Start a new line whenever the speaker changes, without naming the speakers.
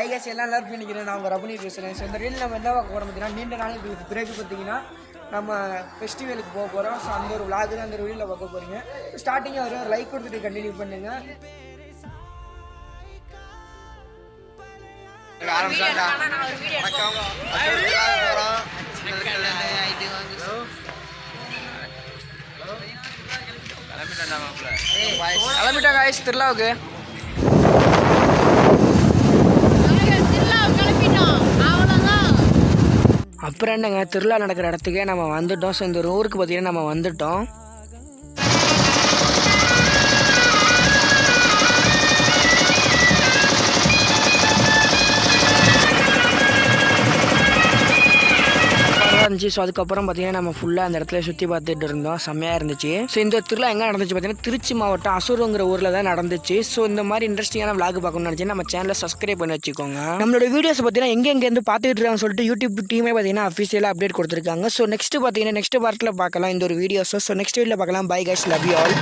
ஐகேஸ் எல்லாம் எல்லாரும் நினைக்கிறேன் நான் ரபுனி பேசுகிறேன். ஸோ இந்த ரீல் நம்ம என்ன பார்க்க போகிறோம் பார்த்தீங்கன்னா, நீண்ட நாளுக்கு பிறகு பார்த்தீங்கன்னா நம்ம ஃபெஸ்டிவலுக்கு போக போகிறோம். ஸோ அந்த ஒரு விளாக் தான் அந்த வீடியோவில் பார்க்க போகிறீங்க. ஸ்டார்டிங்காக ஒரு லைக் கொடுத்துட்டு கண்டினியூ பண்ணுங்கள். கிளம்பிட்டா காய்ஸ் திருவிழாவுக்கு. அப்புறம் என்னங்க திருவிழா நடக்கிற இடத்துக்கே நம்ம வந்துட்டோம். ஸோ இந்த ஊருக்கு பார்த்தீங்கன்னா நம்ம வந்துட்டோம். இருந்துச்சு. ஸோ அதுக்கப்புறம் பார்த்தீங்கன்னா நம்ம ஃபுல்லாக அந்த இடத்துல சுற்றி பார்த்துட்டு இருந்தோம். செம்மையாக இருந்துச்சு. ஸோ இந்த திருவிழா எங்கே நடந்துச்சு பார்த்தீங்கன்னா திருச்சி மாவட்டம் அசூருங்கிற ஊரில் தான் நடந்துச்சு. ஸோ இந்த மாதிரி இன்ட்ரெஸ்டிங்கான விளாக் பார்க்கணும்னு நினச்சி நம்ம சேனலை சப்ஸ்கிரைப் பண்ணி வச்சுக்கோங்க. நம்மளோட வீடியோஸ் பார்த்தீங்கன்னா எங்கேருந்து பார்த்துட்டு இருக்காங்கன்னு சொல்லிட்டு யூடியூப் டீமே பார்த்தீங்கன்னா அஃபிஷியலாக அப்டேட் கொடுத்துருக்காங்க. ஸோ நெக்ஸ்ட் பார்த்தீங்கன்னா நெக்ஸ்ட் பார்ட்டில் பார்க்கலாம் இந்த ஒரு வீடியோஸை. ஸோ நெக்ஸ்ட் வீடியோவில் பார்க்கலாம். Bye guys, love you all.